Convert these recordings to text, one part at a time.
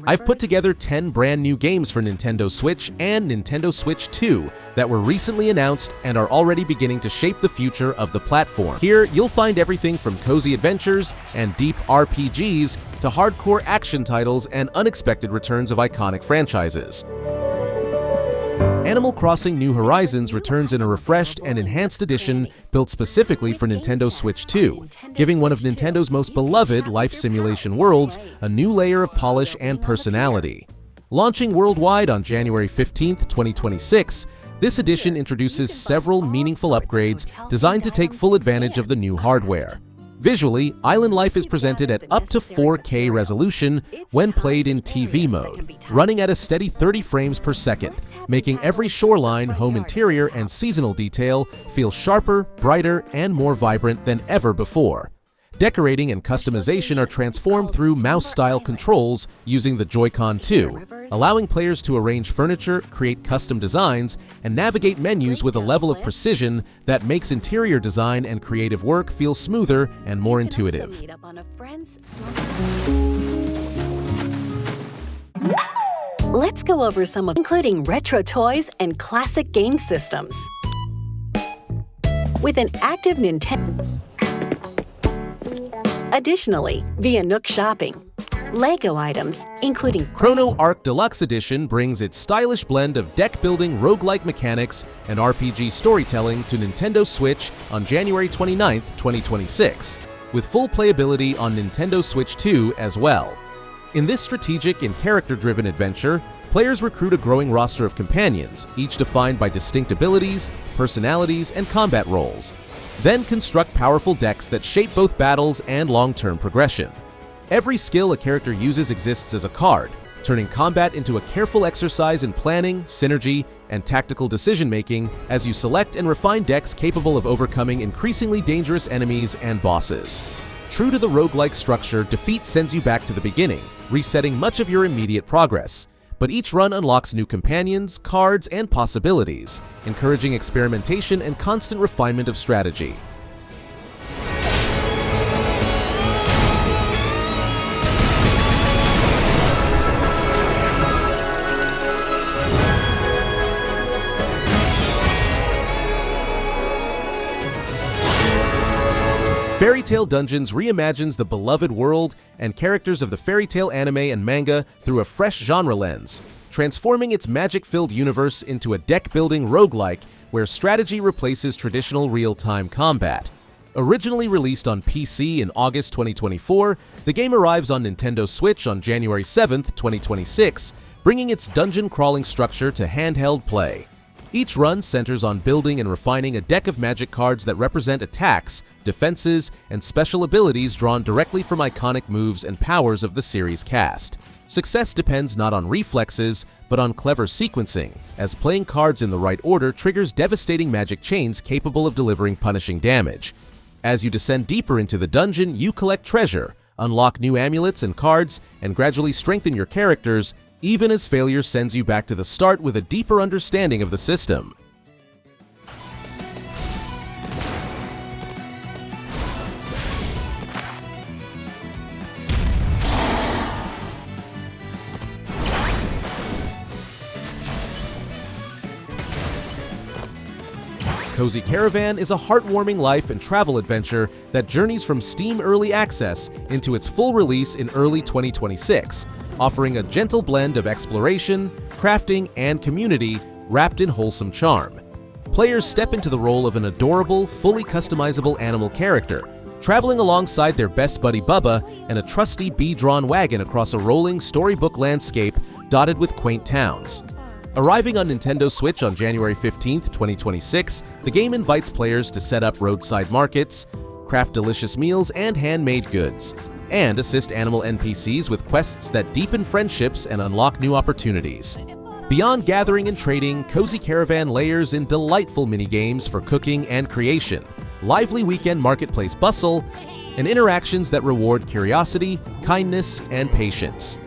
I've put together 10 brand new games for Nintendo Switch and Nintendo Switch 2 that were recently announced and are already beginning to shape the future of the platform. Here, you'll find everything from cozy adventures and deep RPGs to hardcore action titles and unexpected returns of iconic franchises. Animal Crossing New Horizons returns in a refreshed and enhanced edition built specifically for Nintendo Switch 2, giving one of Nintendo's most beloved life simulation worlds a new layer of polish and personality. Launching worldwide on January 15, 2026, this edition introduces several meaningful upgrades designed to take full advantage of the new hardware. Visually, Island Life is presented at up to 4K resolution when played in TV mode, running at a steady 30 frames per second, making every shoreline, home interior, and seasonal detail feel sharper, brighter, and more vibrant than ever before. Decorating and customization are transformed through mouse-style controls using the Joy-Con 2, allowing players to arrange furniture, create custom designs, and navigate menus with a level of precision that makes interior design and creative work feel smoother and more intuitive. Let's go over some of including retro toys and classic game systems. With an active Nintendo. Additionally, via Nook Shopping, LEGO items, including Chrono Arc Deluxe Edition brings its stylish blend of deck-building roguelike mechanics and RPG storytelling to Nintendo Switch on January 29, 2026, with full playability on Nintendo Switch 2 as well. In this strategic and character-driven adventure, players recruit a growing roster of companions, each defined by distinct abilities, personalities, and combat roles. Then construct powerful decks that shape both battles and long-term progression. Every skill a character uses exists as a card, turning combat into a careful exercise in planning, synergy, and tactical decision-making as you select and refine decks capable of overcoming increasingly dangerous enemies and bosses. True to the roguelike structure, defeat sends you back to the beginning, resetting much of your immediate progress. But each run unlocks new companions, cards, and possibilities, encouraging experimentation and constant refinement of strategy. Fairy Tail Dungeons reimagines the beloved world and characters of the fairy tale anime and manga through a fresh genre lens, transforming its magic-filled universe into a deck-building roguelike where strategy replaces traditional real-time combat. Originally released on PC in August 2024, the game arrives on Nintendo Switch on January 7, 2026, bringing its dungeon-crawling structure to handheld play. Each run centers on building and refining a deck of magic cards that represent attacks, defenses, and special abilities drawn directly from iconic moves and powers of the series cast. Success depends not on reflexes, but on clever sequencing, as playing cards in the right order triggers devastating magic chains capable of delivering punishing damage. As you descend deeper into the dungeon, you collect treasure, unlock new amulets and cards, and gradually strengthen your characters, even as failure sends you back to the start with a deeper understanding of the system. Cozy Caravan is a heartwarming life and travel adventure that journeys from Steam Early Access into its full release in early 2026, offering a gentle blend of exploration, crafting, and community wrapped in wholesome charm. Players step into the role of an adorable, fully customizable animal character, traveling alongside their best buddy Bubba and a trusty bee-drawn wagon across a rolling storybook landscape dotted with quaint towns. Arriving on Nintendo Switch on January 15, 2026, the game invites players to set up roadside markets, craft delicious meals and handmade goods, and assist animal NPCs with quests that deepen friendships and unlock new opportunities. Beyond gathering and trading, Cozy Caravan layers in delightful mini-games for cooking and creation, lively weekend marketplace bustle, and interactions that reward curiosity, kindness, and patience.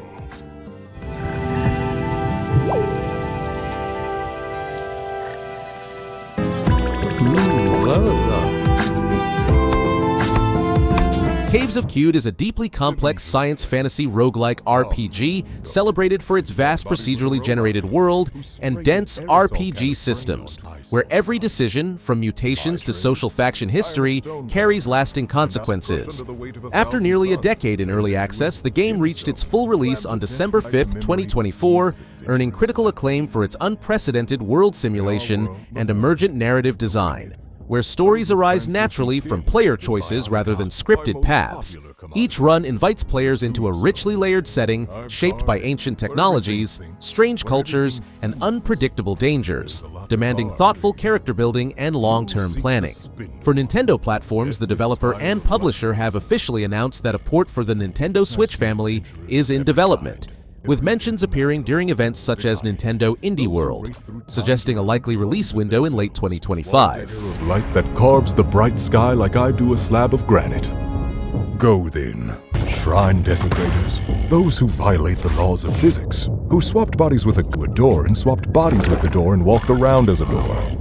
Caves of Qd is a deeply complex science fantasy roguelike RPG celebrated for its vast procedurally generated world and dense RPG systems, where every decision, from mutations to social faction history, carries lasting consequences. After nearly a decade in early access, the game reached its full release on December 5, 2024, earning critical acclaim for its unprecedented world simulation and emergent narrative design, where stories arise naturally from player choices rather than scripted paths. Each run invites players into a richly layered setting shaped by ancient technologies, strange cultures, and unpredictable dangers, demanding thoughtful character building and long-term planning. For Nintendo platforms, the developer and publisher have officially announced that a port for the Nintendo Switch family is in development, with mentions appearing during events such as Nintendo Indie World, suggesting a likely release window in late 2025. Of light that carves the bright sky like I do a slab of granite. Go then, shrine desecrators, those who violate the laws of physics, who swapped bodies with a door and swapped bodies with the door and walked around as a door.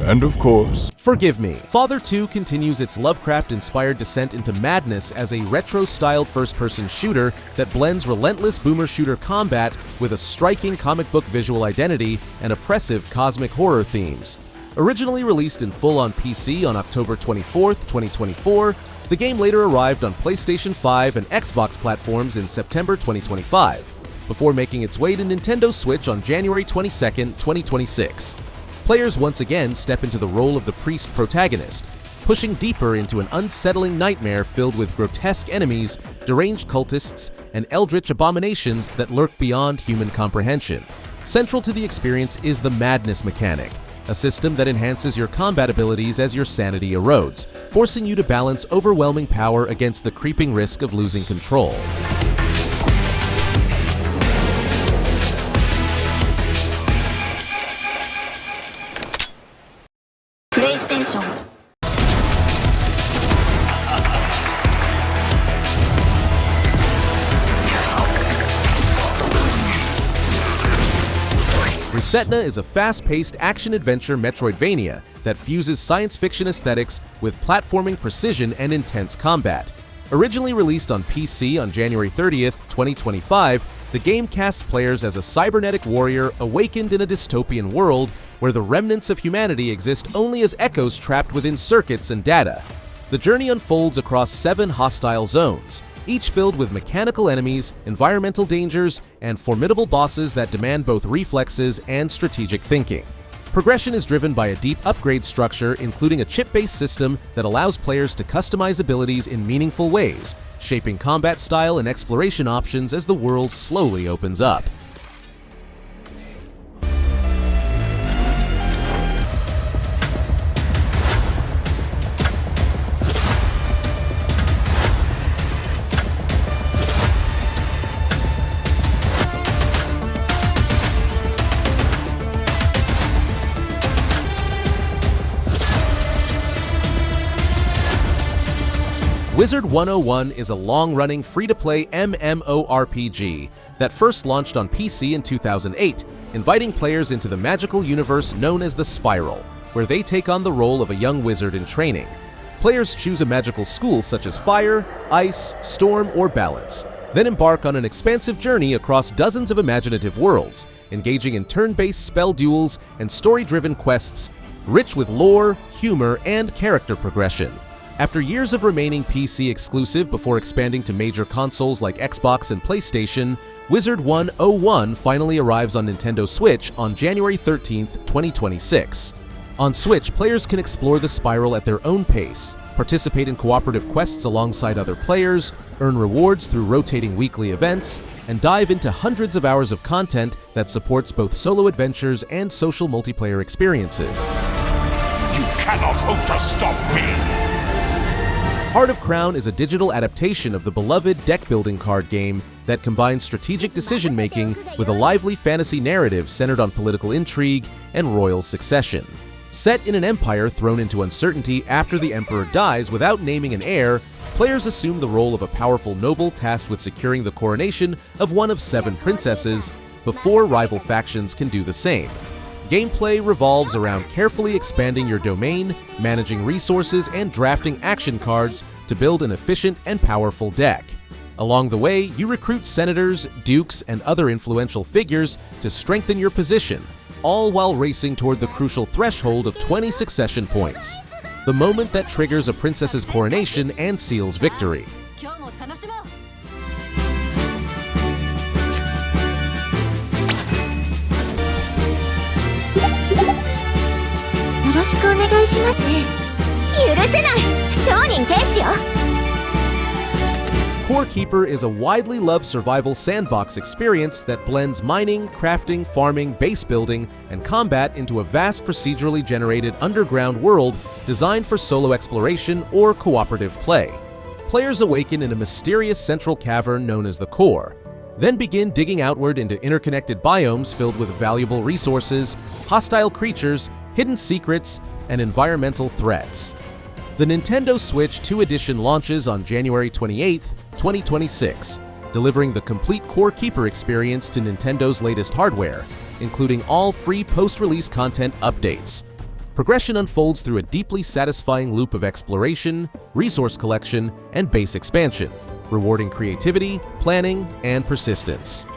And of course, Forgive Me. Father 2 continues its Lovecraft-inspired descent into madness as a retro-styled first-person shooter that blends relentless boomer shooter combat with a striking comic book visual identity and oppressive cosmic horror themes. Originally released in full on PC on October 24, 2024, the game later arrived on PlayStation 5 and Xbox platforms in September 2025, before making its way to Nintendo Switch on January 22, 2026. Players once again step into the role of the priest protagonist, pushing deeper into an unsettling nightmare filled with grotesque enemies, deranged cultists, and eldritch abominations that lurk beyond human comprehension. Central to the experience is the Madness mechanic, a system that enhances your combat abilities as your sanity erodes, forcing you to balance overwhelming power against the creeping risk of losing control. PlayStation. ReSetna is a fast-paced action-adventure Metroidvania that fuses science fiction aesthetics with platforming precision and intense combat. Originally released on PC on January 30th, 2025, the game casts players as a cybernetic warrior awakened in a dystopian world where the remnants of humanity exist only as echoes trapped within circuits and data. The journey unfolds across 7 hostile zones, each filled with mechanical enemies, environmental dangers, and formidable bosses that demand both reflexes and strategic thinking. Progression is driven by a deep upgrade structure, including a chip-based system that allows players to customize abilities in meaningful ways, shaping combat style and exploration options as the world slowly opens up. Wizard 101 is a long-running free-to-play MMORPG that first launched on PC in 2008, inviting players into the magical universe known as the Spiral, where they take on the role of a young wizard in training. Players choose a magical school such as Fire, Ice, Storm, or Balance, then embark on an expansive journey across dozens of imaginative worlds, engaging in turn-based spell duels and story-driven quests, rich with lore, humor, and character progression. After years of remaining PC exclusive before expanding to major consoles like Xbox and PlayStation, Wizard 101 finally arrives on Nintendo Switch on January 13, 2026. On Switch, players can explore the Spiral at their own pace, participate in cooperative quests alongside other players, earn rewards through rotating weekly events, and dive into hundreds of hours of content that supports both solo adventures and social multiplayer experiences. You cannot hope to stop me! Heart of Crown is a digital adaptation of the beloved deck-building card game that combines strategic decision-making with a lively fantasy narrative centered on political intrigue and royal succession. Set in an empire thrown into uncertainty after the emperor dies without naming an heir, players assume the role of a powerful noble tasked with securing the coronation of one of 7 princesses before rival factions can do the same. Gameplay revolves around carefully expanding your domain, managing resources, and drafting action cards to build an efficient and powerful deck. Along the way, you recruit senators, dukes, and other influential figures to strengthen your position, all while racing toward the crucial threshold of 20 succession points, the moment that triggers a princess's coronation and seals victory. 今日も楽しもう。よろしくお願いします。許せない。商人停止よ。Core Keeper is a widely loved survival sandbox experience that blends mining, crafting, farming, base building, and combat into a vast procedurally generated underground world designed for solo exploration or cooperative play. Players awaken in a mysterious central cavern known as the Core, then begin digging outward into interconnected biomes filled with valuable resources, hostile creatures, hidden secrets, and environmental threats. The Nintendo Switch 2 Edition launches on January 28, 2026, delivering the complete Core Keeper experience to Nintendo's latest hardware, including all free post-release content updates. Progression unfolds through a deeply satisfying loop of exploration, resource collection, and base expansion, rewarding creativity, planning, and persistence.